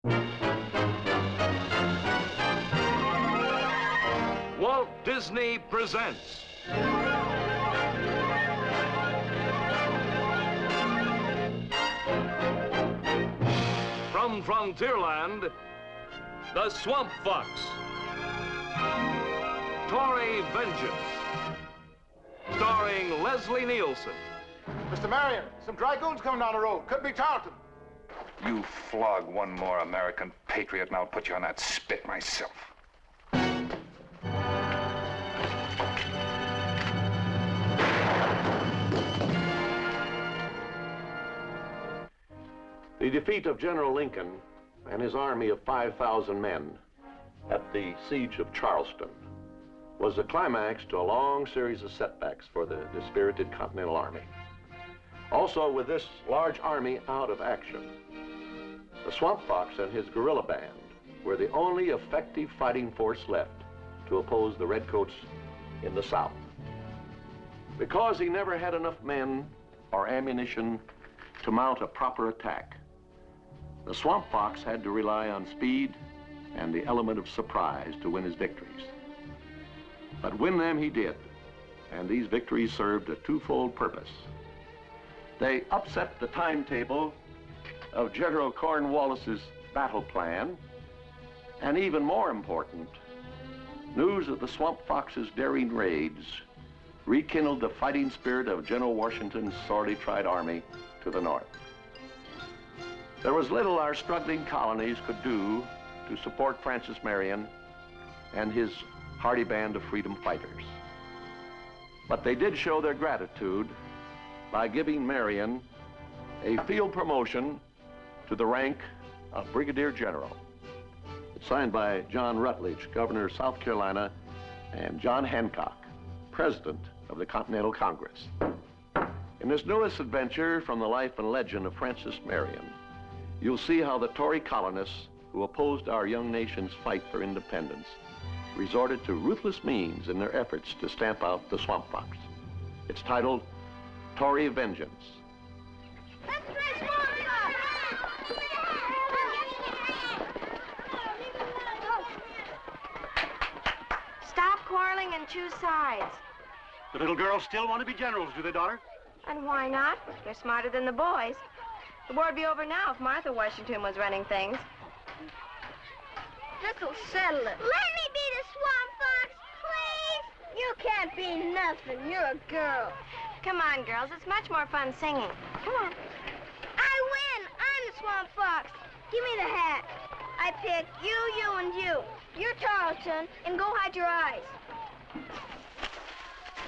Walt Disney presents from Frontierland, The Swamp Fox, Tory Vengeance, starring Leslie Nielsen. Mr. Marion, some dragoons coming down the road. Could be Tarleton. You flog one more American patriot and I'll put you on that spit myself. The defeat of General Lincoln and his army of 5,000 men at the siege of Charleston was the climax to a long series of setbacks for the dispirited Continental Army. Also, with this large army out of action, the Swamp Fox and his guerrilla band were the only effective fighting force left to oppose the Redcoats in the South. Because he never had enough men or ammunition to mount a proper attack, the Swamp Fox had to rely on speed and the element of surprise to win his victories. But win them he did, and these victories served a twofold purpose. They upset the timetable of General Cornwallis's battle plan, and even more important, news of the Swamp Fox's daring raids rekindled the fighting spirit of General Washington's sorely tried army to the north. There was little our struggling colonies could do to support Francis Marion and his hardy band of freedom fighters. But they did show their gratitude by giving Marion a field promotion to the rank of Brigadier General. It's signed by John Rutledge, Governor of South Carolina, and John Hancock, President of the Continental Congress. In this newest adventure from the life and legend of Francis Marion, you'll see how the Tory colonists who opposed our young nation's fight for independence resorted to ruthless means in their efforts to stamp out the Swamp Fox. It's titled Tory Vengeance. Stop quarreling and choose sides. The little girls still want to be generals, do they, daughter? And why not? They're smarter than the boys. The war would be over now if Martha Washington was running things. This'll settle it. Let me be the Swamp Fox, please. You can't be nothing. You're a girl. Come on, girls. It's much more fun singing. Come on. I win. I'm the Swamp Fox. Give me the hat. I pick you, and you. You're Tarleton, and go hide your eyes.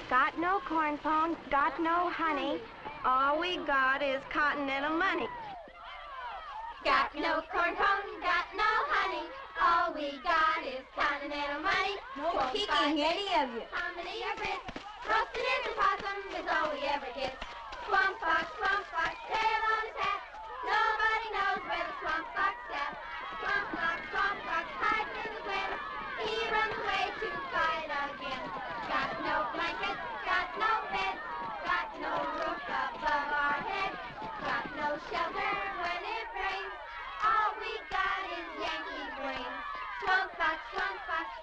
Got no corn pone, got no honey. All we got is Continental money. Got no corn pone, got no honey. All we got is Continental money. No kicking any of you. Hominy or grits, roasted in the possum is all we ever get. Swamp Fox, tail on his hat. Nobody knows where the Swamp Fox at. Swamp Fox, hiding in the glen. He runs away to fight again. Got no blanket, got no bed, got no roof above our head, got no shelter when it rains. All we got is Yankee brains. Swamp Fox,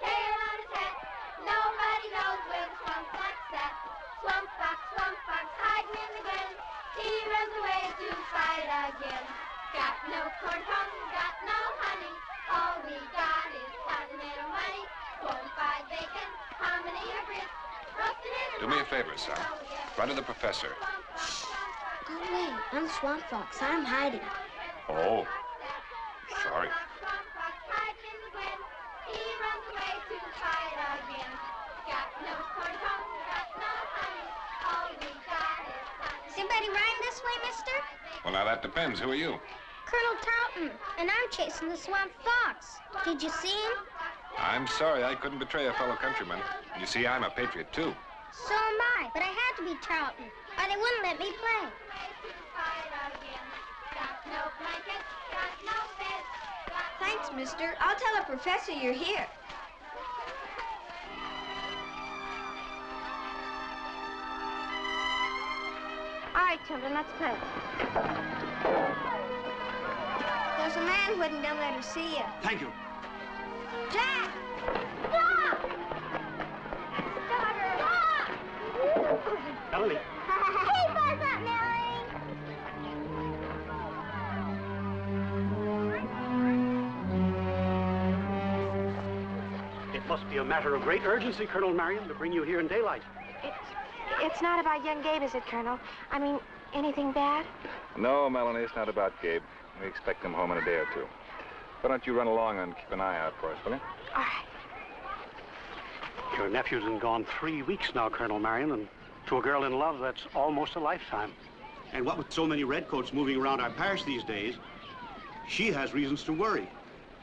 tail on his hat. Nobody knows where the Swamp Fox's at. Swamp Fox, hiding in the glen. He runs away to fight again. Got no corn pone, got no honey. All we got is Continental money. Corn-fried bacon, hominy or grits. Do me a favor, son. Run to the professor. Go away. I'm the Swamp Fox. I'm hiding. Oh, sorry. Is anybody riding this way, mister? Well, now that depends. Who are you? Colonel Townes, and I'm chasing the Swamp Fox. Did you see him? I'm sorry I couldn't betray a fellow countryman. You see, I'm a patriot, too. So am I, but I had to be Tarleton, or they wouldn't let me play. Thanks, mister. I'll tell the professor you're here. All right, children, let's play. The There's a man wouldn't let her see you. Thank you. Jack! Stop! Stop her! Stop! Melanie. Hey, buzz up, Melanie! It must be a matter of great urgency, Colonel Marion, to bring you here in daylight. It's not about young Gabe, is it, Colonel? I mean, anything bad? No, Melanie, it's not about Gabe. We expect him home in a day or two. Why don't you run along and keep an eye out for us, will you? All right. Your nephew's been gone 3 weeks now, Colonel Marion, and to a girl in love, that's almost a lifetime. And what with so many redcoats moving around our parish these days, she has reasons to worry.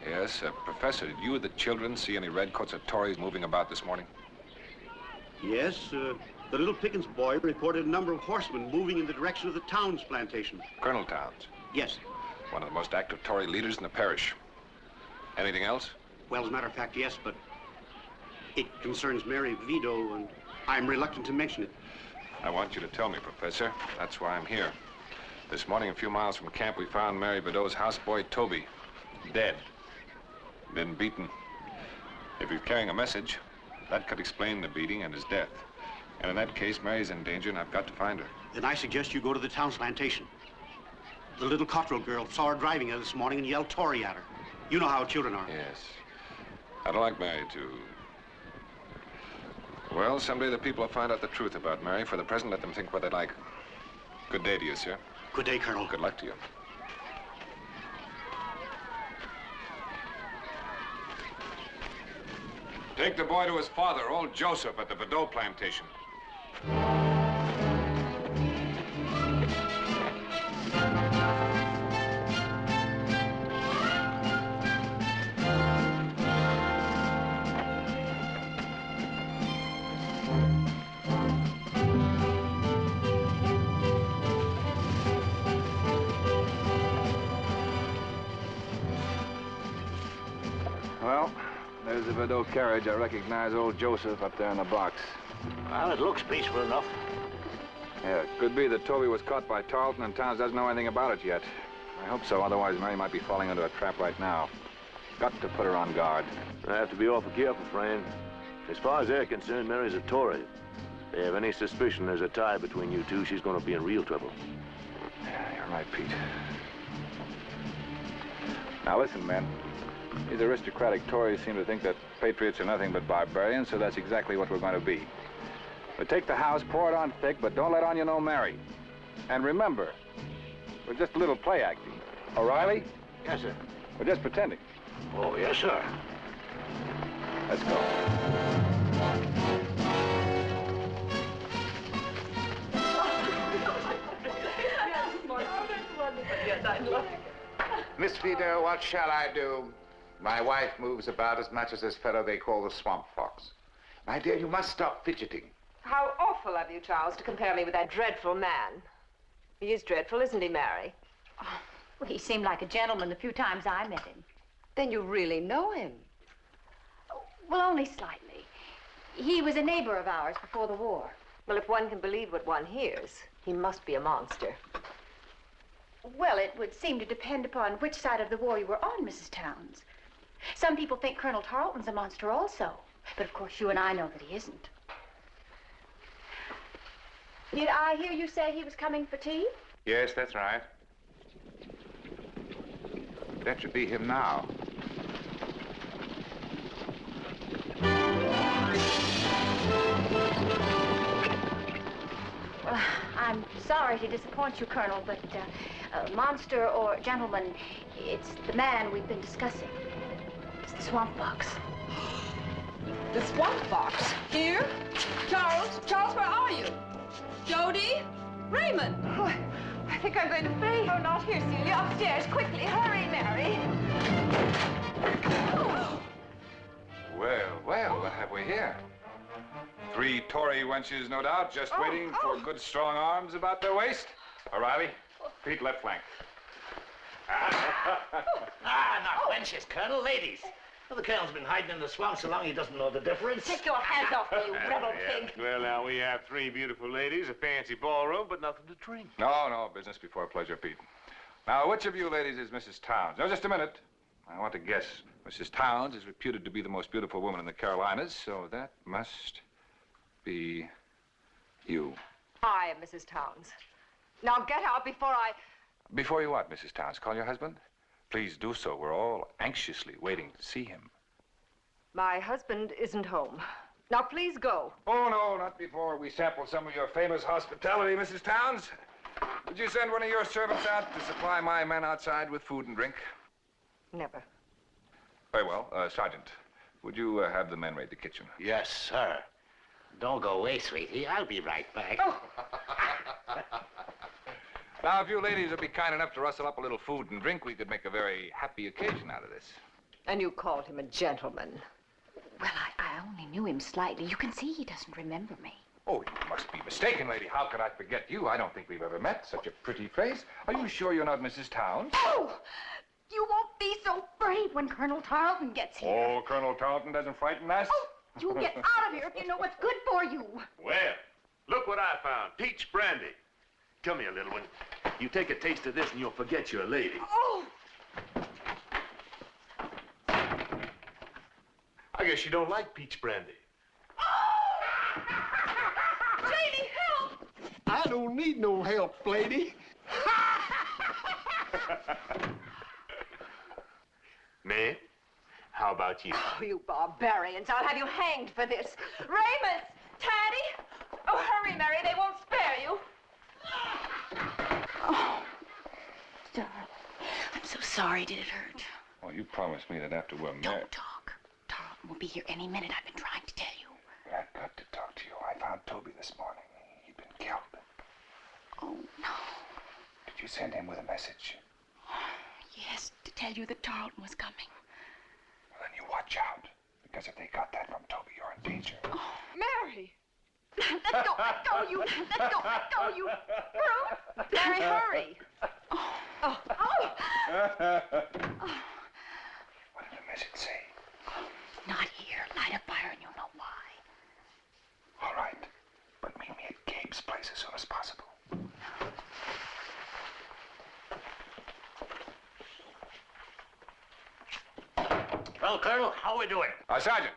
Yes, Professor, did you or the children see any redcoats or Tories moving about this morning? Yes, the little Pickens boy reported a number of horsemen moving in the direction of the Townes plantation. Colonel Townes? Yes. One of the most active Tory leaders in the parish. Anything else? Well, as a matter of fact, yes, but it concerns Mary Vito, and I'm reluctant to mention it. I want you to tell me, Professor. That's why I'm here. This morning, a few miles from camp, we found Mary Vidot's houseboy, Toby, dead. Been beaten. If he's carrying a message, that could explain the beating and his death. And in that case, Mary's in danger, and I've got to find her. Then I suggest you go to the Townes plantation. The little Cottrell girl saw her driving there this morning and yelled Tory at her. You know how children are. Yes. I'd like Mary to... Well, someday the people will find out the truth about Mary. For the present, let them think what they like. Good day to you, sir. Good day, Colonel. Good luck to you. Take the boy to his father, old Joseph, at the Vidot plantation. Well, there's the Vidot carriage. I recognize old Joseph up there in the box. Well, it looks peaceful enough. Yeah, it could be that Toby was caught by Tarleton and Townes doesn't know anything about it yet. I hope so, otherwise Mary might be falling into a trap right now. Got to put her on guard. I have to be awful careful, friend. As far as they're concerned, Mary's a Tory. If they have any suspicion there's a tie between you two, she's going to be in real trouble. Yeah, you're right, Pete. Now listen, men. These aristocratic Tories seem to think that patriots are nothing but barbarians, so that's exactly what we're going to be. But take the house, pour it on thick, but don't let on you know Mary. And remember, we're just a little play acting. O'Reilly? Yes, sir. We're just pretending. Oh, yes, sir. Let's go. Miss Vito, what shall I do? My wife moves about as much as this fellow they call the swamp fox. My dear, you must stop fidgeting. How awful of you, Charles, to compare me with that dreadful man. He is dreadful, isn't he, Mary? Oh, well, he seemed like a gentleman the few times I met him. Then you really know him? Well, only slightly. He was a neighbor of ours before the war. Well, if one can believe what one hears, he must be a monster. Well, it would seem to depend upon which side of the war you were on, Mrs. Townes. Some people think Colonel Tarleton's a monster also. But of course, you and I know that he isn't. Did I hear you say he was coming for tea? Yes, that's right. That should be him now. Well, I'm sorry to disappoint you, Colonel, but monster or gentleman, it's the man we've been discussing. It's the swamp fox. The swamp fox? Here? Charles? Charles, where are you? Jody? Raymond? Oh, I think I'm going to faint. Oh, not here, Celia. Upstairs. Quickly. Hurry, Mary. Well, what have we here? 3 Tory wenches, no doubt, just waiting for good, strong arms about their waist. O'Reilly, Pete, left flank. Not wenches, Colonel. Ladies. Well, the Colonel's been hiding in the swamp so long he doesn't know the difference. Take your hands off me, you rebel pig. Well, now, we have 3 beautiful ladies, a fancy ballroom, but nothing to drink. No, business before pleasure, Pete. Now, which of you ladies is Mrs. Townes? No, just a minute. I want to guess. Mrs. Townes is reputed to be the most beautiful woman in the Carolinas, so that must be you. I am Mrs. Townes. Now get out before I... Before you what, Mrs. Townes? Call your husband? Please do so. We're all anxiously waiting to see him. My husband isn't home. Now please go. Oh, no, not before we sample some of your famous hospitality, Mrs. Townes. Would you send one of your servants out to supply my men outside with food and drink? Never. Very well. Sergeant, would you have the men raid the kitchen? Yes, sir. Don't go away, sweetie. I'll be right back. Oh. Now, if you ladies would be kind enough to rustle up a little food and drink, we could make a very happy occasion out of this. And you called him a gentleman. Well, I only knew him slightly. You can see he doesn't remember me. Oh, you must be mistaken, lady. How could I forget you? I don't think we've ever met. Such a pretty face. Are you sure you're not Mrs. Townes? Oh! You won't be so brave when Colonel Tarleton gets here. Oh, Colonel Tarleton doesn't frighten us. Oh, you get out of here if you know what's good for you. Well, look what I found. Peach brandy. Come here, little one. You take a taste of this and you'll forget you're a lady. Oh! I guess you don't like peach brandy. Lady, help! I don't need no help, lady. Man, how about you? Oh, you barbarians. I'll have you hanged for this. Raymond! Taddy! Oh, hurry, Mary. They won't spare you. Oh, darling. I'm so sorry. Did it hurt? Well, you promised me that after we're married... Don't talk. Tarleton will be here any minute. I've been trying to tell you. But I've got to talk to you. I found Toby this morning. He'd been killed. Oh, no. Did you send him with a message? Yes, to tell you that Tarleton was coming. Well, then you watch out. Because if they got that from Toby, you're in danger. Oh. Mary! Let go, you. Let go, you. Brute. Mary, hurry. Oh. Oh. What did the message say? Not here. Light a fire and you'll know why. All right. But meet me at Gabe's place as soon as possible. Well, Colonel, how are we doing? Sergeant.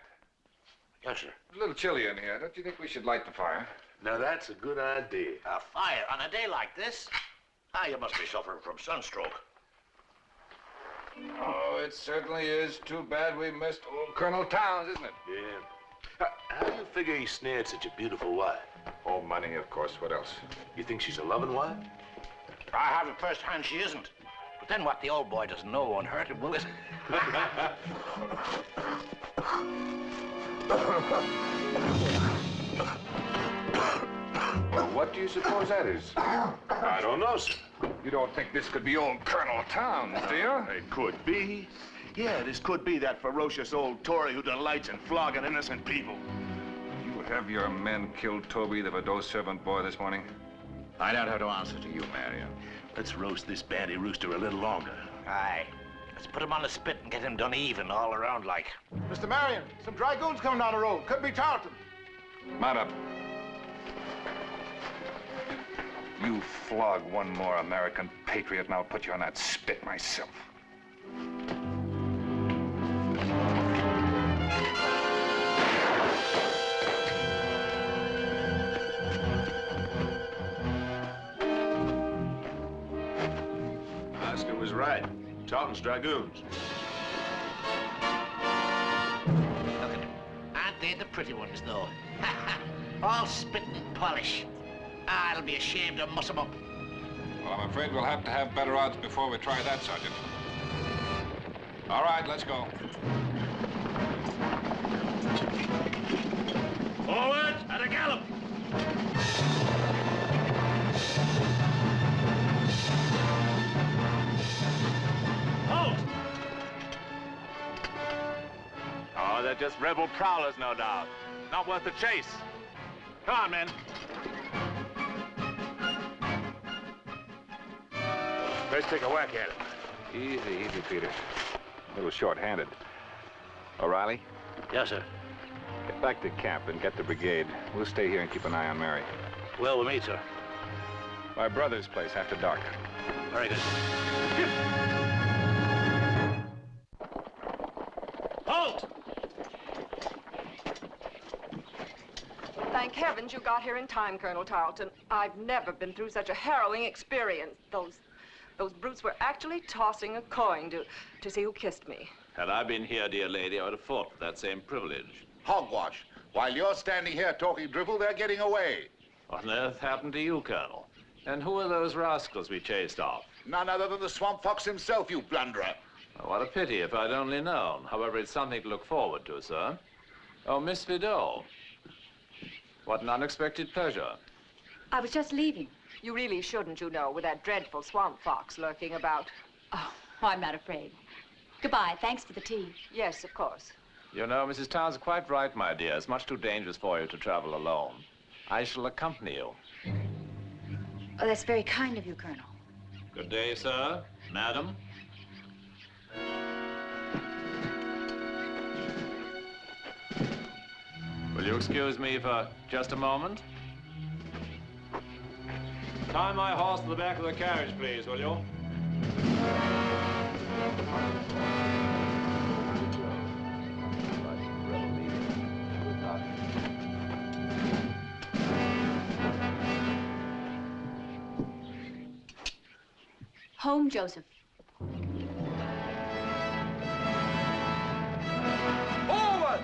Yes, sir. It's a little chilly in here. Don't you think we should light the fire? Now, that's a good idea. A fire on a day like this? Ah, you must be suffering from sunstroke. Oh, it certainly is too bad we missed old Colonel Townes, isn't it? Yeah. How do you figure he snared such a beautiful wife? Oh, money, of course. What else? You think she's a loving wife? I have it firsthand she isn't. But then what the old boy doesn't know won't hurt him, will it? Well, what do you suppose that is? I don't know, sir. You don't think this could be old Colonel Townes, do you? It could be. Yeah, this could be that ferocious old Tory who delights in flogging innocent people. You have your men killed Toby, the Bordeaux servant boy, this morning? I don't have to answer to you, Marion. Let's roast this bandy rooster a little longer. Aye. Let's put him on the spit and get him done even all around like. Mr. Marion, some dragoons coming down the road. Could be Tarleton. Mount up. You flog one more American patriot and I'll put you on that spit myself. Oscar was right. Tarleton's dragoons. Look at them. Aren't they the pretty ones, though? All spitting and polish. Ah, it'll be a shame to muss them up. Well, I'm afraid we'll have to have better odds before we try that, Sergeant. All right, let's go. Forward at a gallop! Halt! Oh, they're just rebel prowlers, no doubt. Not worth the chase. Come on, men. Let's take a whack at it. Easy, easy, Peter. A little short-handed. O'Reilly? Yes, sir. Get back to camp and get the brigade. We'll stay here and keep an eye on Mary. Well, we'll meet, sir. My brother's place after dark. Very good. Halt! Thank heavens you got here in time, Colonel Tarleton. I've never been through such a harrowing experience. Those brutes were actually tossing a coin to see who kissed me. Had I been here, dear lady, I would have fought for that same privilege. Hogwash. While you're standing here talking drivel, they're getting away. What on earth happened to you, Colonel? And who are those rascals we chased off? None other than the Swamp Fox himself, you blunderer. Oh, what a pity if I'd only known. However, it's something to look forward to, sir. Oh, Miss Vidal. What an unexpected pleasure. I was just leaving. You really shouldn't, you know, with that dreadful swamp fox lurking about. Oh, I'm not afraid. Goodbye. Thanks for the tea. Yes, of course. You know, Mrs. Townes is quite right, my dear. It's much too dangerous for you to travel alone. I shall accompany you. Oh, that's very kind of you, Colonel. Good day, sir. Madam. Will you excuse me for just a moment? Tie my horse to the back of the carriage, please, will you? Home, Joseph. Forward!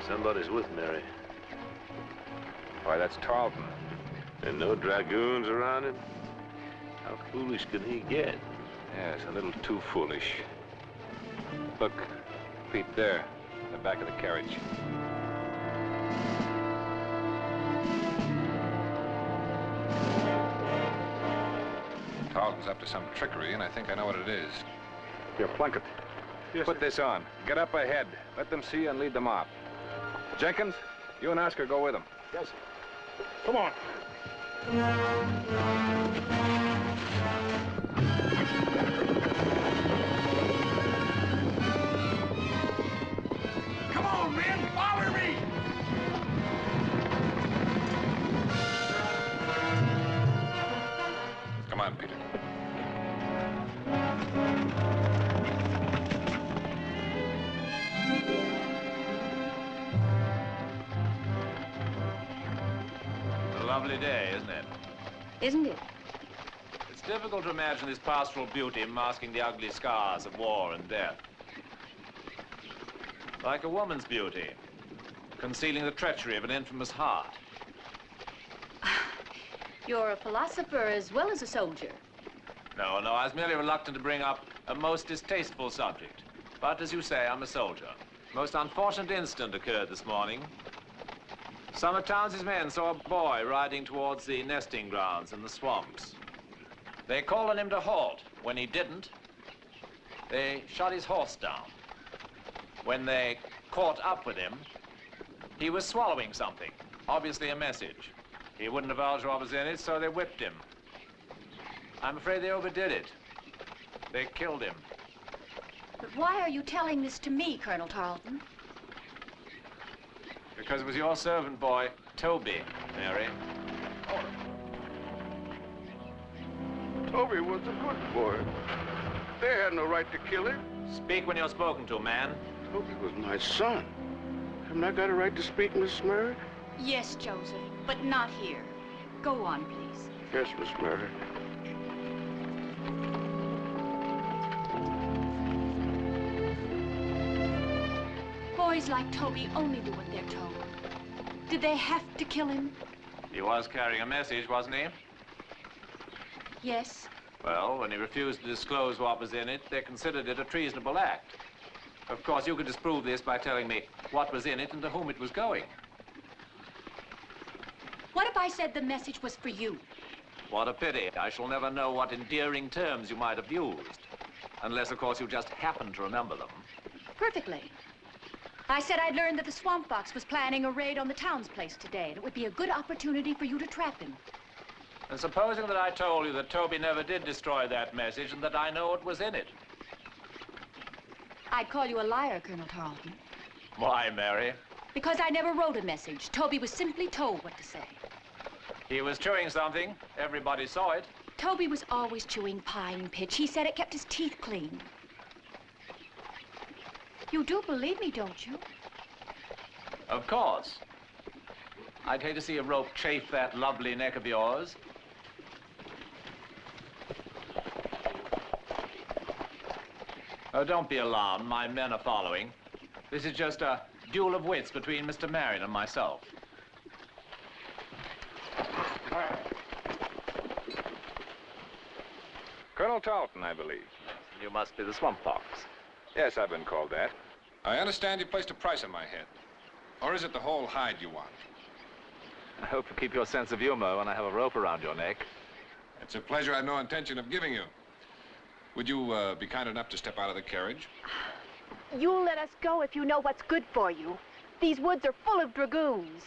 Somebody's with Mary. Why, that's Tarleton. And no dragoons around him? How foolish can he get? Yes, a little too foolish. Look, Pete, there, in the back of the carriage. Tarleton's up to some trickery, and I think I know what it is. Here, Plunkett. Yes, Put this on. Get up ahead. Let them see you and lead them off. Jenkins, you and Oscar go with them. Yes, sir. Come on. Come on, men, follow me! Come on, Peter. It's a lovely day, isn't it? Isn't it? It's difficult to imagine this pastoral beauty masking the ugly scars of war and death. Like a woman's beauty, concealing the treachery of an infamous heart. You're a philosopher as well as a soldier. No, I was merely reluctant to bring up a most distasteful subject. But as you say, I'm a soldier. Most unfortunate incident occurred this morning. Some of Townes' men saw a boy riding towards the nesting grounds in the swamps. They called on him to halt. When he didn't, they shot his horse down. When they caught up with him, he was swallowing something, obviously a message. He wouldn't divulge what was in it, so they whipped him. I'm afraid they overdid it. They killed him. But why are you telling this to me, Colonel Tarleton? Because it was your servant boy, Toby, Mary. Toby was a good boy. They had no right to kill him. Speak when you're spoken to, man. Toby was my son. Haven't I got a right to speak, Miss Mary? Yes, Joseph, but not here. Go on, please. Yes, Miss Mary. Boys like Toby only do what they're told. Did they have to kill him? He was carrying a message, wasn't he? Yes. Well, when he refused to disclose what was in it, they considered it a treasonable act. Of course, you could disprove this by telling me what was in it and to whom it was going. What if I said the message was for you? What a pity. I shall never know what endearing terms you might have used. Unless, of course, you just happen to remember them. Perfectly. I said I'd learned that the Swamp Fox was planning a raid on the Townes place today, and it would be a good opportunity for you to trap him. And supposing that I told you that Toby never did destroy that message and that I know what was in it? I'd call you a liar, Colonel Tarleton. Why, Mary? Because I never wrote a message. Toby was simply told what to say. He was chewing something. Everybody saw it. Toby was always chewing pine pitch. He said it kept his teeth clean. You do believe me, don't you? Of course. I'd hate to see a rope chafe that lovely neck of yours. Oh, don't be alarmed. My men are following. This is just a duel of wits between Mr. Marion and myself. Colonel Townes, I believe. You must be the Swamp Fox. Yes, I've been called that. I understand you placed a price on my head. Or is it the whole hide you want? I hope you keep your sense of humor when I have a rope around your neck. It's a pleasure I have no intention of giving you. Would you be kind enough to step out of the carriage? You'll let us go if you know what's good for you. These woods are full of dragoons.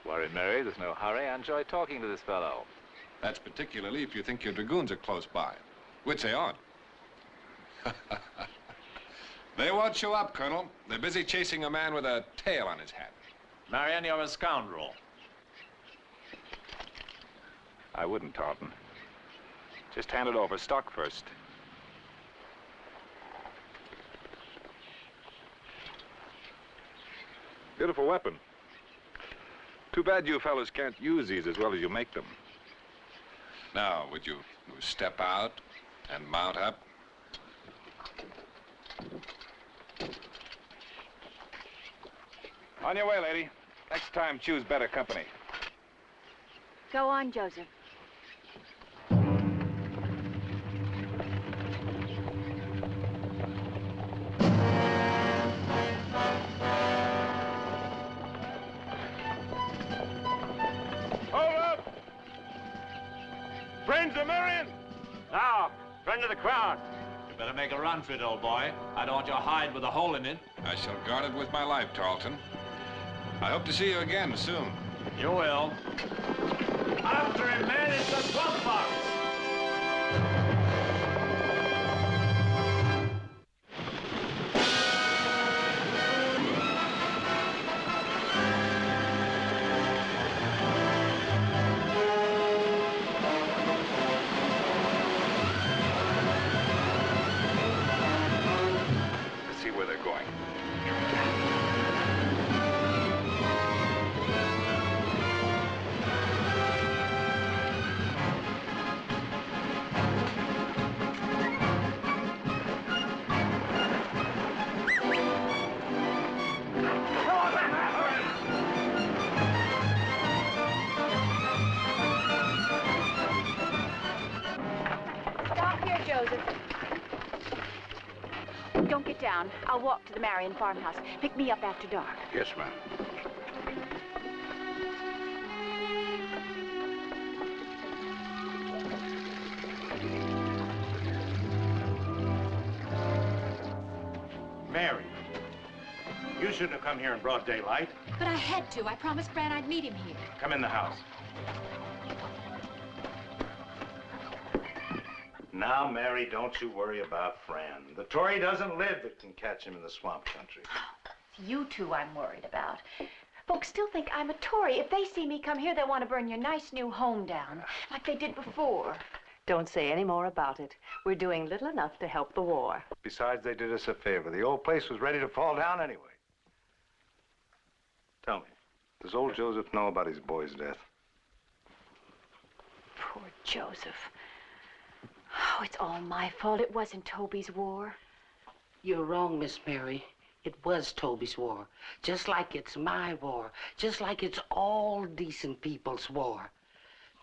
Don't worry, Mary. There's no hurry. I enjoy talking to this fellow. That's particularly if you think your dragoons are close by, which they aren't. They won't show up, Colonel. They're busy chasing a man with a tail on his hat. Marion, you're a scoundrel. I wouldn't, Taunton. Just hand it over. Stock first. Beautiful weapon. Too bad you fellas can't use these as well as you make them. Now, would you step out and mount up? On your way, lady. Next time, choose better company. Go on, Joseph. Friends of Marion! Now, friend of the crowd. You better make a run for it, old boy. I don't want your hide with a hole in it. I shall guard it with my life, Tarleton. I hope to see you again soon. You will. After him, man, it's the Swamp Fox! Let's see where they're going. Stop here, Joseph. Don't get down. I'll walk to the Marion farmhouse. Pick me up after dark. Yes, ma'am. Mary, you shouldn't have come here in broad daylight. But I had to. I promised Fran I'd meet him here. Come in the house. Now, Mary, don't you worry about Fran. The Tory doesn't live that can catch him in the swamp country. It's you two I'm worried about. Folks still think I'm a Tory. If they see me come here, they'll want to burn your nice new home down, like they did before. Don't say any more about it. We're doing little enough to help the war. Besides, they did us a favor. The old place was ready to fall down anyway. Tell me, does old Joseph know about his boy's death? Poor Joseph. Oh, it's all my fault. It wasn't Toby's war. You're wrong, Miss Mary. It was Toby's war. Just like it's my war. Just like it's all decent people's war.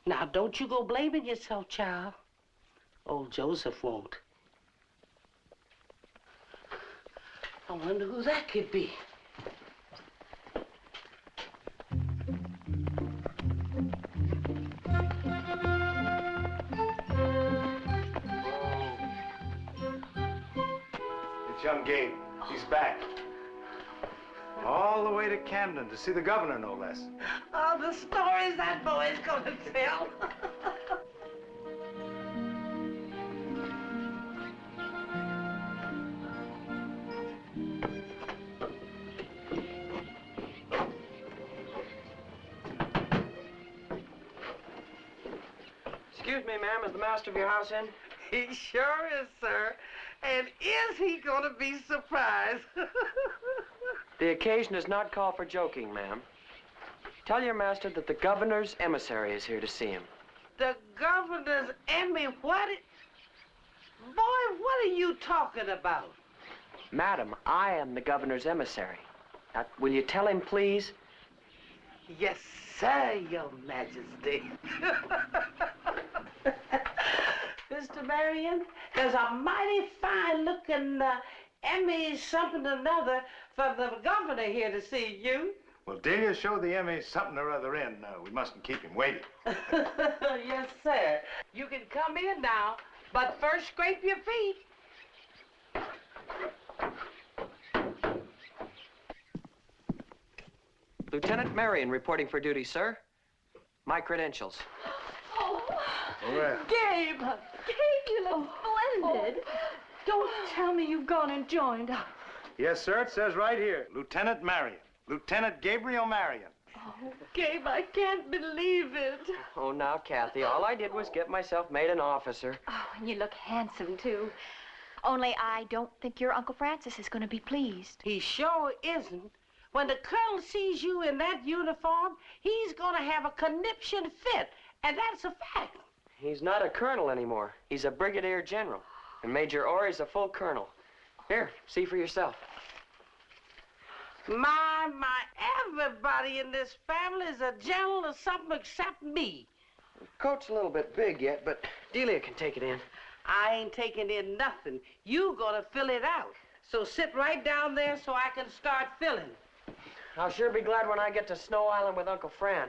Now, don't you go blaming yourself, child. Old Joseph won't. I wonder who that could be. It's young Gabe. He's back. All the way to Camden to see the governor, no less. Oh, the stories that boy's gonna tell. Excuse me, ma'am, is the master of your house in? He sure is, sir. And is he gonna be surprised? The occasion does not call for joking, ma'am. Tell your master that the governor's emissary is here to see him. The governor's Emmy, what? Boy, what are you talking about? Madam, I am the governor's emissary. Now, will you tell him, please? Yes, sir, your majesty. Mr. Marion, there's a mighty fine-looking Emmy something or another for the governor here to see you. Well, Delia, show the Emmy something or other in. We mustn't keep him waiting. Yes, sir. You can come in now, but first scrape your feet. Lieutenant Marion reporting for duty, sir. My credentials. Oh, well. Gabe! Gabe, you look splendid. Don't tell me you've gone and joined up. Yes, sir, it says right here, Lieutenant Marion. Lieutenant Gabriel Marion. Oh, Gabe, I can't believe it. Oh, now, Kathy, all I did was get myself made an officer. Oh, and you look handsome, too. Only I don't think your Uncle Francis is going to be pleased. He sure isn't. When the colonel sees you in that uniform, he's gonna have a conniption fit, and that's a fact. He's not a colonel anymore. He's a brigadier general. And Major Orr's a full colonel. Here, see for yourself. My, everybody in this family is a general or something except me. Coat's a little bit big yet, but Delia can take it in. I ain't taking in nothing. You gonna fill it out. So sit right down there so I can start filling. I'll sure be glad when I get to Snow Island with Uncle Fran.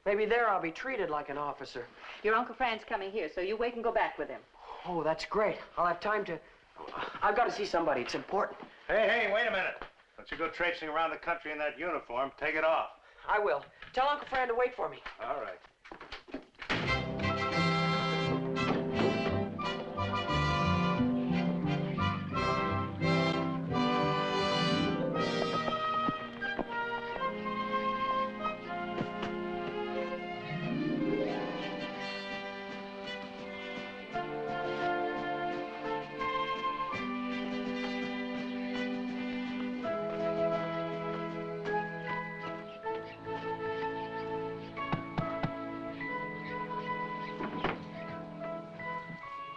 Maybe there I'll be treated like an officer. Your Uncle Fran's coming here, so you wait and go back with him. Oh, that's great. I'll have time to... I've got to see somebody. It's important. Hey, wait a minute. Don't you go traipsing around the country in that uniform. Take it off. I will. Tell Uncle Fran to wait for me. All right.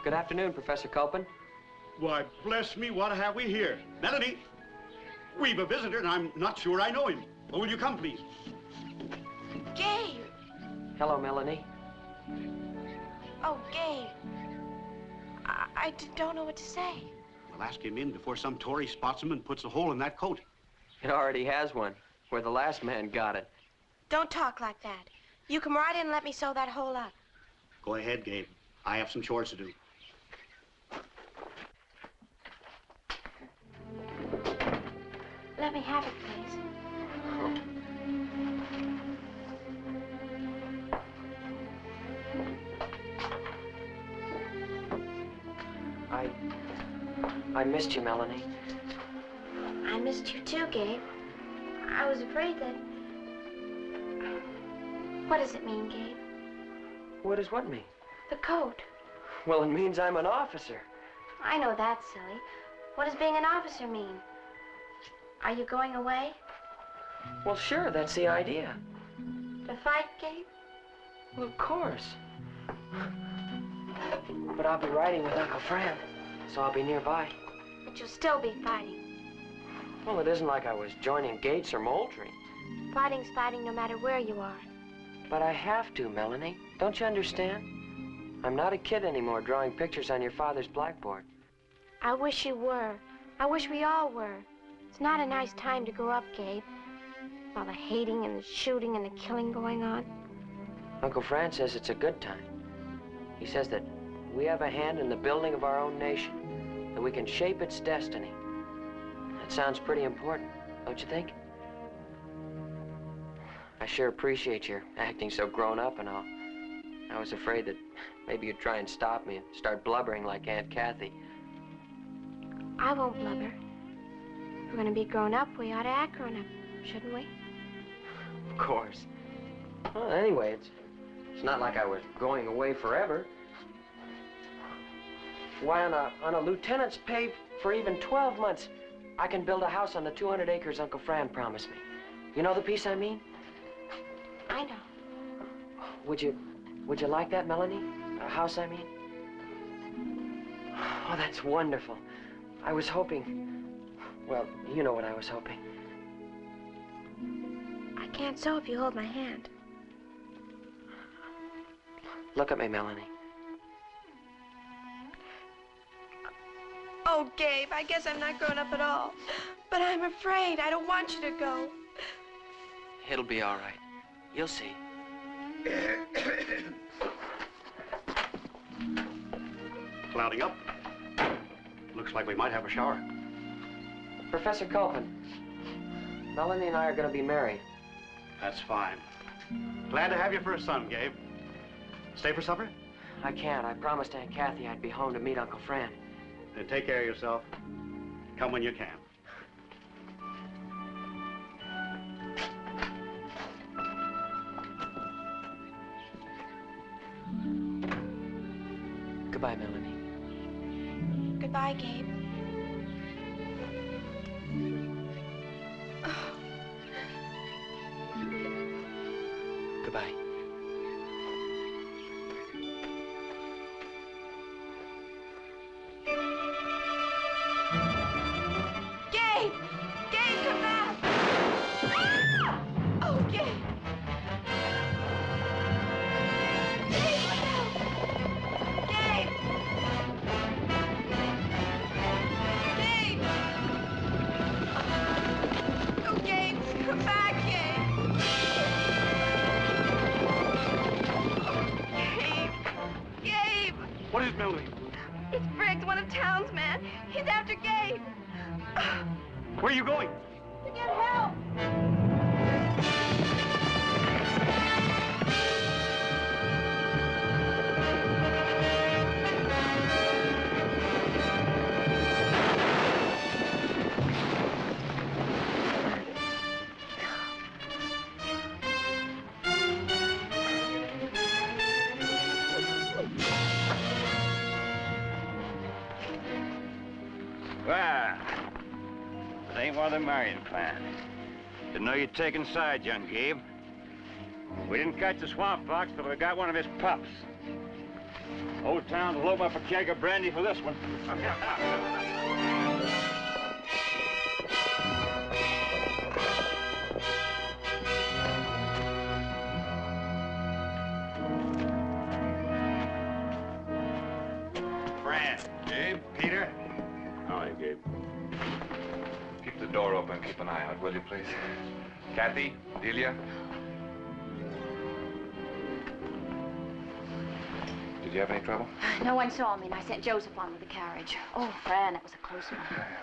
Good afternoon, Professor Culpin. Why, bless me, what have we here? Melanie, we've a visitor, and I'm not sure I know him. Oh, will you come, please? Gabe! Hello, Melanie. Oh, Gabe. I don't know what to say. Well, ask him in before some Tory spots him and puts a hole in that coat. It already has one, where the last man got it. Don't talk like that. You come right in and let me sew that hole up. Go ahead, Gabe. I have some chores to do. Let me have it, please. I missed you, Melanie. I missed you too, Gabe. I was afraid that... What does it mean, Gabe? What does what mean? The coat. Well, it means I'm an officer. I know that's silly. What does being an officer mean? Are you going away? Well, sure, that's the idea. To fight, Gabe? Well, of course. But I'll be riding with Uncle Fran, so I'll be nearby. But you'll still be fighting. Well, it isn't like I was joining Gates or Moultrie. Fighting's fighting no matter where you are. But I have to, Melanie. Don't you understand? I'm not a kid anymore drawing pictures on your father's blackboard. I wish you were. I wish we all were. It's not a nice time to grow up, Gabe. All the hating and the shooting and the killing going on. Uncle Fran says it's a good time. He says that we have a hand in the building of our own nation, that we can shape its destiny. That sounds pretty important, don't you think? I sure appreciate your acting so grown up and all. I was afraid that maybe you'd try and stop me and start blubbering like Aunt Kathy. I won't blubber. If we're gonna be grown up, we ought to act grown up, shouldn't we? Of course. Well, anyway, it's not like I was going away forever. Why, on a lieutenant's pay for even 12 months, I can build a house on the 200 acres Uncle Fran promised me. You know the piece I mean? I know. Would you like that, Melanie? A house, I mean? Oh, that's wonderful. I was hoping, well, you know what I was hoping. I can't sew if you hold my hand. Look at me, Melanie. Oh, Gabe, I guess I'm not grown up at all. But I'm afraid. I don't want you to go. It'll be all right. You'll see. Clouding up. Looks like we might have a shower. Professor Copeland, Melanie and I are going to be married. That's fine. Glad to have you for a son, Gabe. Stay for supper? I can't. I promised Aunt Kathy I'd be home to meet Uncle Fran. Then take care of yourself. Come when you can. Goodbye, Melanie. Goodbye, Gabe. Oh. Goodbye. Gabe! Gabe, come back! Ah! Oh, Gabe! Gabe, look out! Gabe! Gabe! Oh, Gabe, come back, Gabe! Gabe! Gabe! What is Melanie? It's Briggs, one of Townes' men. He's after Gabe. Where are you going? To get help! Well, it ain't one of the marrying plan. Didn't know you'd taken sides, young Gabe. We didn't catch the swamp fox till we got one of his pups. Old Townes will open up a keg of brandy for this one. Fran. Gabe? Peter. Howdy, Gabe. Keep the door open. Keep an eye out, will you, please? Kathy? Delia? Did you have any trouble? No one saw me, and I sent Joseph on with the carriage. Oh, Fran, that was a close one.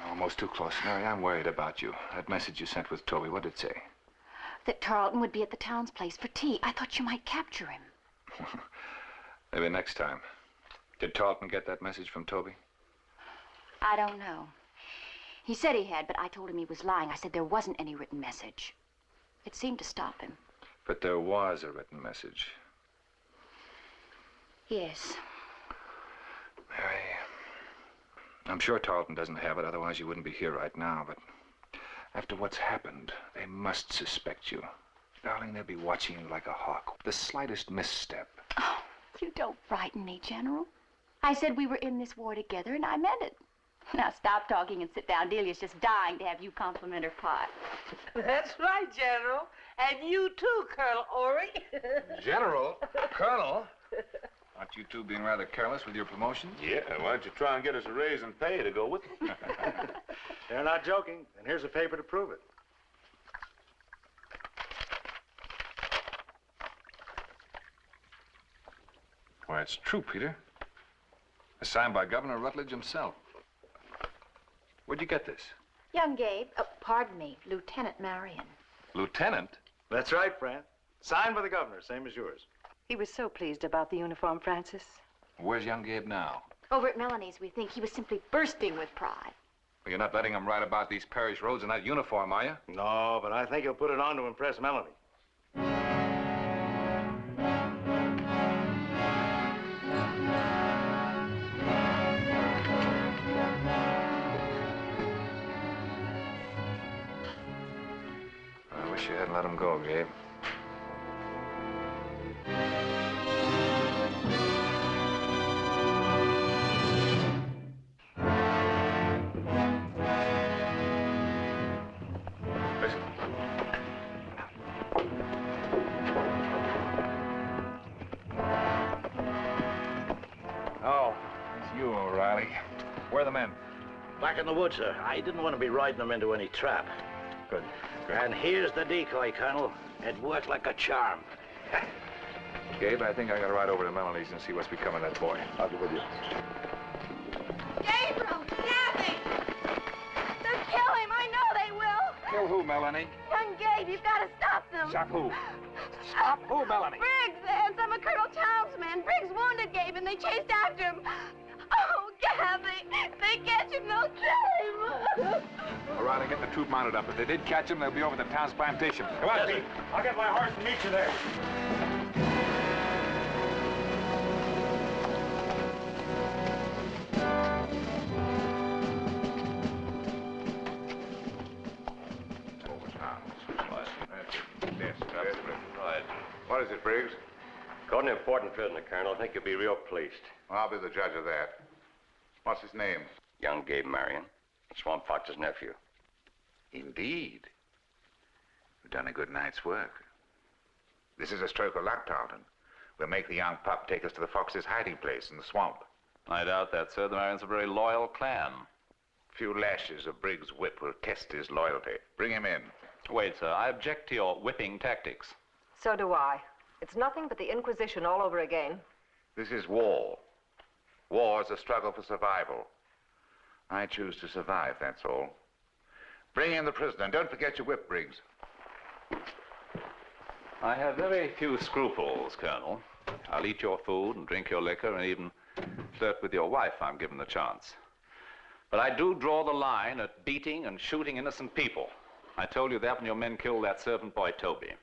Almost too close, Mary. I'm worried about you. That message you sent with Toby, what did it say? That Tarleton would be at the Townes place for tea. I thought you might capture him. Maybe next time. Did Tarleton get that message from Toby? I don't know. He said he had, but I told him he was lying. I said there wasn't any written message. It seemed to stop him. But there was a written message. Yes. Mary, I'm sure Tarleton doesn't have it, otherwise you wouldn't be here right now, but after what's happened, they must suspect you. Darling, they'll be watching you like a hawk. The slightest misstep. Oh, you don't frighten me, General. I said we were in this war together, and I meant it. Now stop talking and sit down. Delia's just dying to have you compliment her pie. That's right, General. And you too, Colonel Ory. General? Colonel? Aren't you two being rather careless with your promotion? Yeah, why don't you try and get us a raise in pay to go with them? They're not joking, and here's a paper to prove it. Why, it's true, Peter. It's signed by Governor Rutledge himself. Where'd you get this? Young Gabe, pardon me, Lieutenant Marion. Lieutenant? That's right, Fran. Signed by the governor, same as yours. He was so pleased about the uniform, Francis. Where's young Gabe now? Over at Melanie's, we think he was simply bursting with pride. Well, you're not letting him ride about these parish roads in that uniform, are you? No, but I think he'll put it on to impress Melanie. ahead and let him go, Gabe. Listen. Oh, it's you, O'Reilly. Where are the men? Back in the woods, sir. I didn't want to be riding them into any trap. Good. And here's the decoy, Colonel. It worked like a charm. Gabe, I think I gotta ride over to Melanie's and see what's become of that boy. I'll go with you. Gabriel, Kathy! They'll kill him. I know they will. Kill who, Melanie? Young Gabe, you've got to stop them. Stop who? Stop who, Melanie? Briggs and some of Colonel Townes' men. Briggs wounded Gabe and they chased after him. Oh, Kathy, if they catch him, they'll kill him. O'Reilly, get the troop mounted up. If they did catch him, they'll be over the town's plantation. Come on, Pete. I'll get my horse and meet you there. Right. What is it, Briggs? Caught an important prisoner, Colonel. I think you'll be real pleased. Well, I'll be the judge of that. What's his name? Young Gabe Marion, Swamp Fox's nephew. Indeed. You've done a good night's work. This is a stroke of luck, Tarleton. We'll make the young pup take us to the Fox's hiding place in the swamp. I doubt that, sir. The Marions are a very loyal clan. A few lashes of Briggs' whip will test his loyalty. Bring him in. Wait, sir. I object to your whipping tactics. So do I. It's nothing but the Inquisition all over again. This is war. War is a struggle for survival. I choose to survive, that's all. Bring in the prisoner, and don't forget your whip, Briggs. I have very few scruples, Colonel. I'll eat your food and drink your liquor and even flirt with your wife if I'm given the chance. But I do draw the line at beating and shooting innocent people. I told you that when your men killed that servant boy, Toby.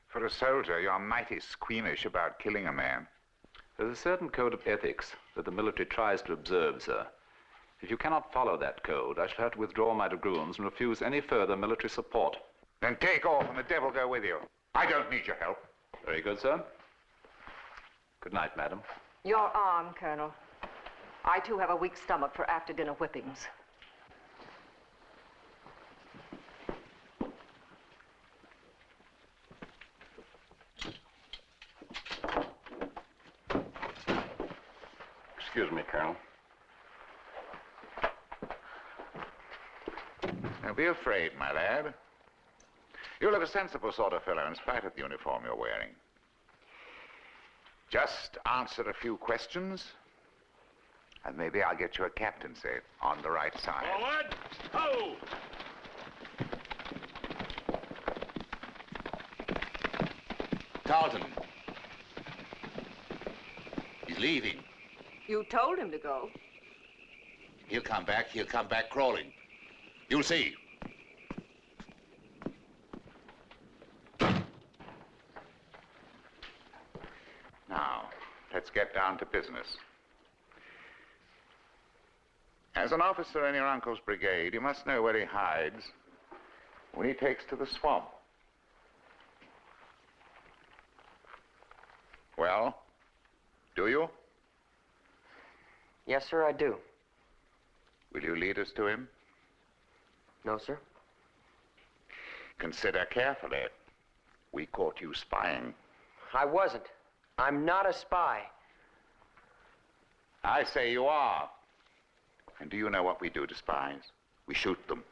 For a soldier, you're mighty squeamish about killing a man. There's a certain code of ethics that the military tries to observe, sir. If you cannot follow that code, I shall have to withdraw my dragoons and refuse any further military support. Then take off and the devil go with you. I don't need your help. Very good, sir. Good night, madam. Your arm, Colonel. I, too, have a weak stomach for after-dinner whippings. Excuse me, Colonel. Don't be afraid, my lad. You look a sensible sort of fellow in spite of the uniform you're wearing. Just answer a few questions, and maybe I'll get you a captaincy on the right side. Forward! Ho! Tarleton. He's leaving. You told him to go. He'll come back crawling. You'll see. Now, let's get down to business. As an officer in your uncle's brigade, you must know where he hides when he takes to the swamp. Well, do you? Yes, sir, I do. Will you lead us to him? No, sir. Consider carefully. We caught you spying. I wasn't. I'm not a spy. I say you are. And do you know what we do to spies? We shoot them.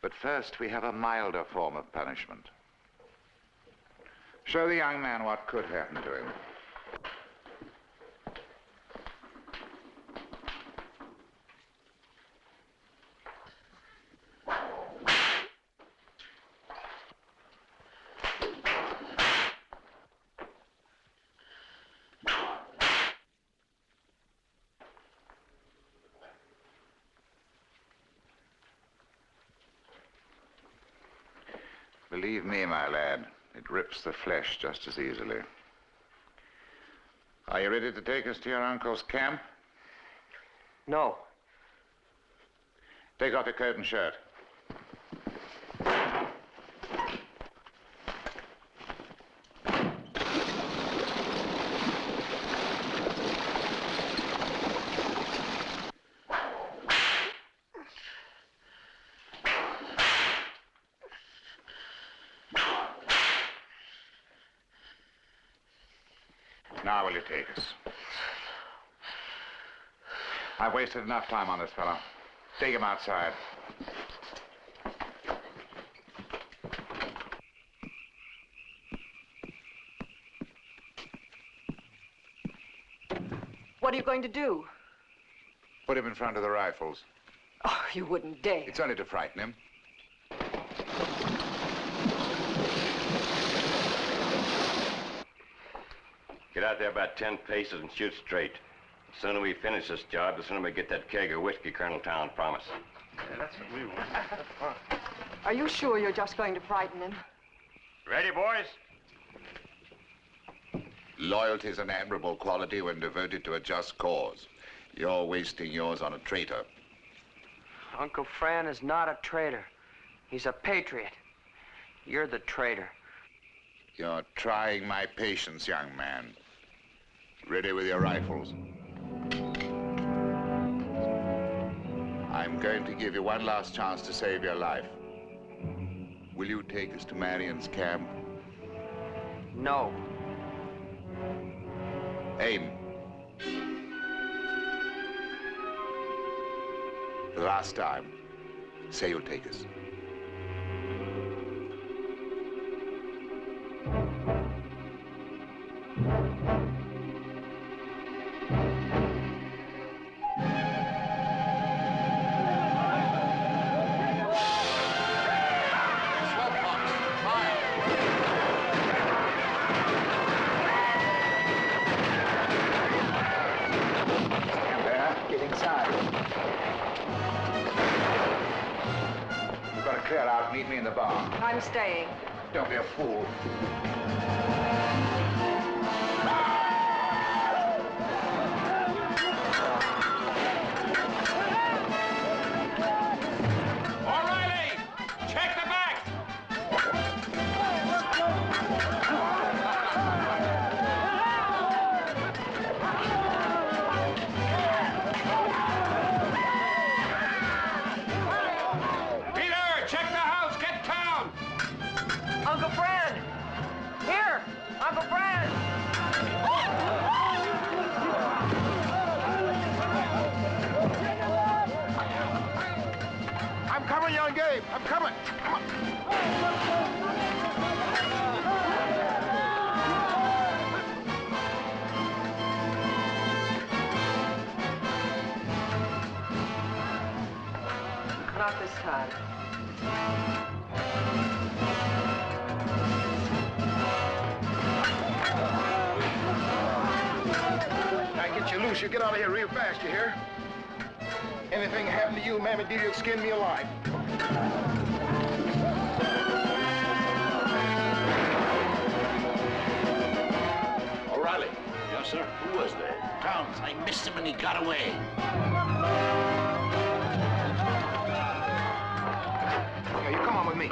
But first, we have a milder form of punishment. Show the young man what could happen to him. Believe me, my lad, it rips the flesh just as easily. Are you ready to take us to your uncle's camp? No. Take off your coat and shirt. Now will you take us? I've wasted enough time on this fellow. Take him outside. What are you going to do? Put him in front of the rifles. Oh, you wouldn't dare. It's only to frighten him. Get out there about 10 paces and shoot straight. The sooner we finish this job, the sooner we get that keg of whiskey Colonel Townes promised. Yeah, that's what we want. Are you sure you're just going to frighten him? Ready, boys? Loyalty is an admirable quality when devoted to a just cause. You're wasting yours on a traitor. Uncle Fran is not a traitor. He's a patriot. You're the traitor. You're trying my patience, young man. Ready with your rifles. I'm going to give you one last chance to save your life. Will you take us to Marion's camp? No. Aim. The last time, say you'll take us. Meet me in the barn. I'm staying. Don't be a fool. O'Reilly! Check the back! Uncle Fran! Here! Uncle Fran! I'm coming, young Gabe. I'm coming. Come on. Not this time. You loose, you get out of here real fast, you hear? Anything happen to you, Mammy dear, you'll skin me alive. O'Reilly. Yes, sir. Who was that? Townes. I missed him and he got away. Yeah, you come on with me.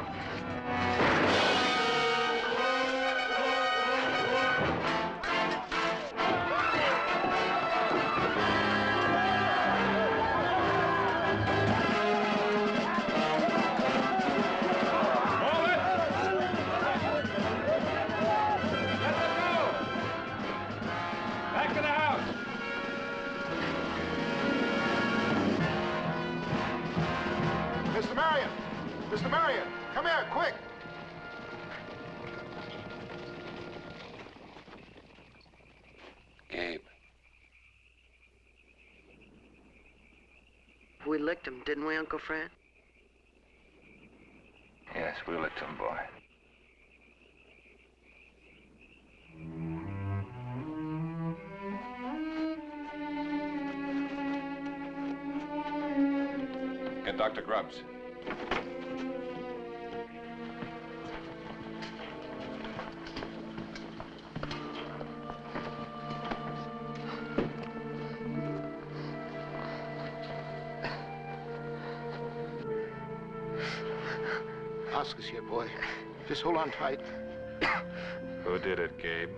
Mr. Marion, come here, quick! Gabe. We licked him, didn't we, Uncle Fran? Yes, we licked him, boy. Get Dr. Grubbs. Oscar's here, boy. Just hold on tight. Who did it, Gabe?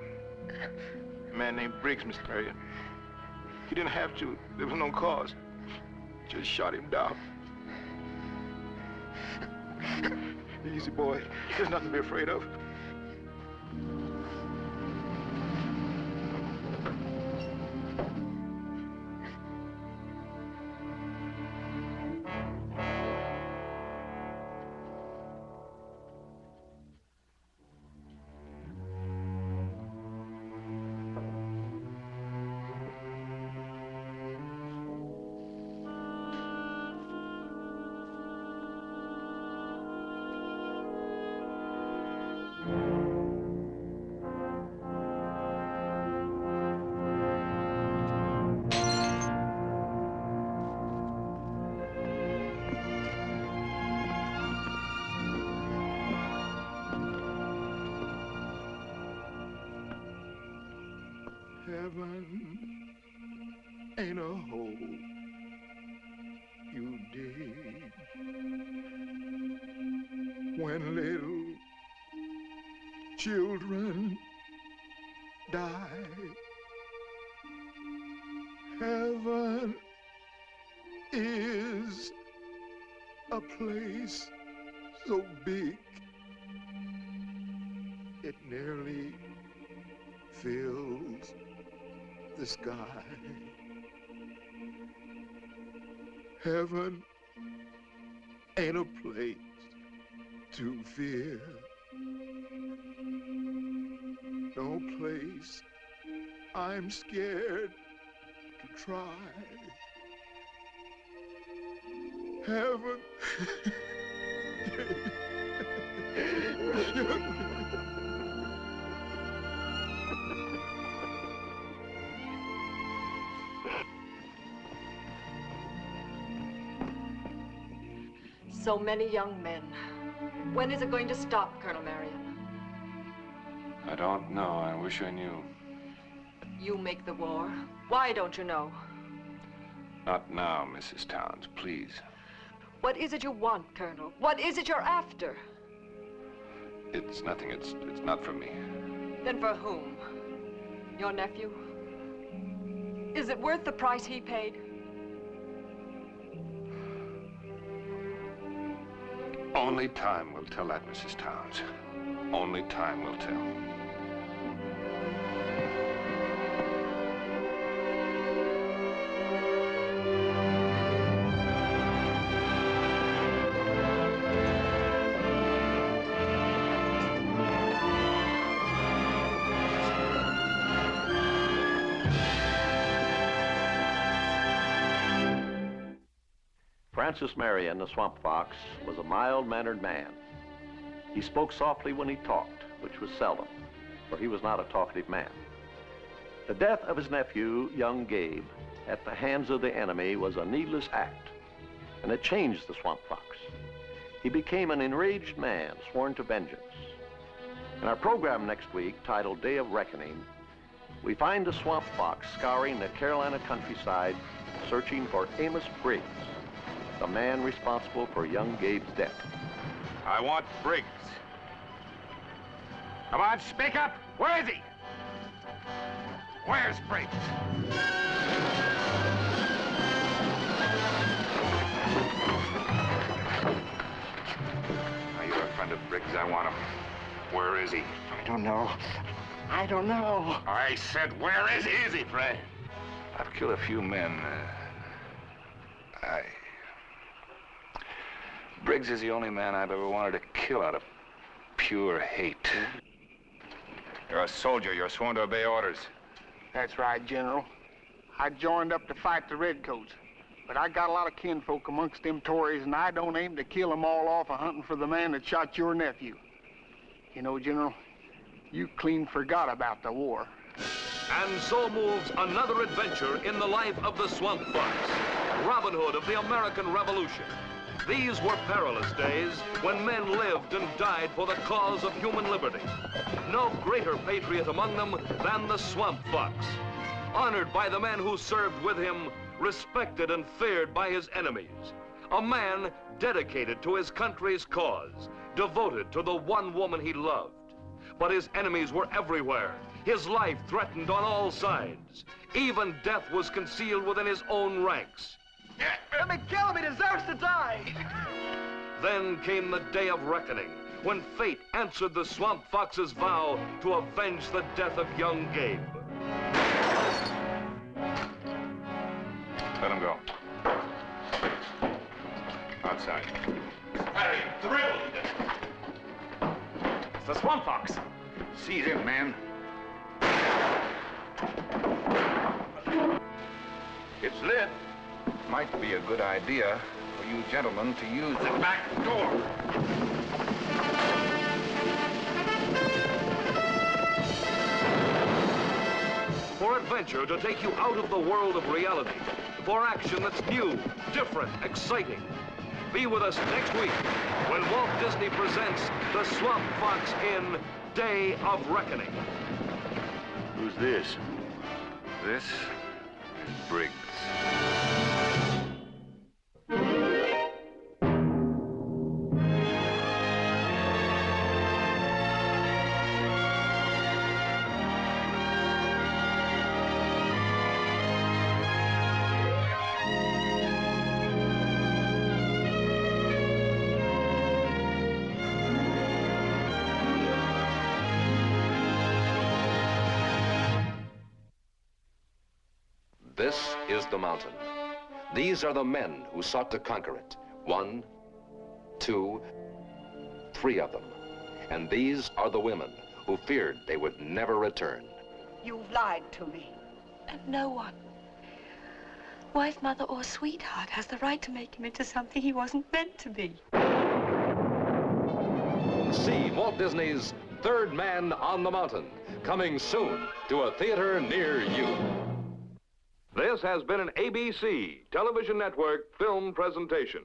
A man named Briggs, Mr. Marion. He didn't have to. There was no cause. Just shot him down. Easy, boy. There's nothing to be afraid of. Heaven ain't a hole you dig when little children die. Heaven is a place so big it nearly fills the sky. Heaven ain't a place to fear. No place I'm scared to try. Heaven. So many young men. When is it going to stop, Colonel Marion? I don't know. I wish I knew. You make the war. Why don't you know? Not now, Mrs. Townes, please. What is it you want, Colonel? What is it you're after? It's nothing. It's not for me. Then for whom? Your nephew? Is it worth the price he paid? Only time will tell that, Mrs. Townes. Only time will tell. Francis Marion, the Swamp Fox, was a mild-mannered man. He spoke softly when he talked, which was seldom, for he was not a talkative man. The death of his nephew, young Gabe, at the hands of the enemy was a needless act, and it changed the Swamp Fox. He became an enraged man, sworn to vengeance. In our program next week, titled Day of Reckoning, we find the Swamp Fox scouring the Carolina countryside, searching for Amos Briggs, the man responsible for young Gabe's death. I want Briggs. Come on, speak up. Where is he? Where's Briggs? Now, you're a friend of Briggs. I want him. Where is he? I don't know. I don't know. I said, where is he? Is he, Fred? I've killed a few men. Briggs is the only man I've ever wanted to kill out of pure hate. You're a soldier. You're sworn to obey orders. That's right, General. I joined up to fight the Redcoats, but I got a lot of kinfolk amongst them Tories, and I don't aim to kill them all off hunting for the man that shot your nephew. You know, General, you clean forgot about the war. And so moves another adventure in the life of the Swamp Fox, Robin Hood of the American Revolution. These were perilous days when men lived and died for the cause of human liberty. No greater patriot among them than the Swamp Fox. Honored by the men who served with him, respected and feared by his enemies. A man dedicated to his country's cause, devoted to the one woman he loved. But his enemies were everywhere. His life threatened on all sides. Even death was concealed within his own ranks. Let me kill him, he deserves to die! Then came the day of reckoning, when fate answered the Swamp Fox's vow to avenge the death of young Gabe. Let him go. Outside. Harry, the rebel! It's the Swamp Fox. Seize him, man. It's lit. Might be a good idea for you gentlemen to use the back door. For adventure to take you out of the world of reality. For action that's new, different, exciting. Be with us next week when Walt Disney presents The Swamp Fox in Day of Reckoning. Who's this? This is Briggs. This is the mountain. These are the men who sought to conquer it. 1, 2, 3 of them. And these are the women who feared they would never return. You've lied to me. And no one, wife, mother, or sweetheart, has the right to make him into something he wasn't meant to be. See Walt Disney's Third Man on the Mountain, coming soon to a theater near you. This has been an ABC Television Network film presentation.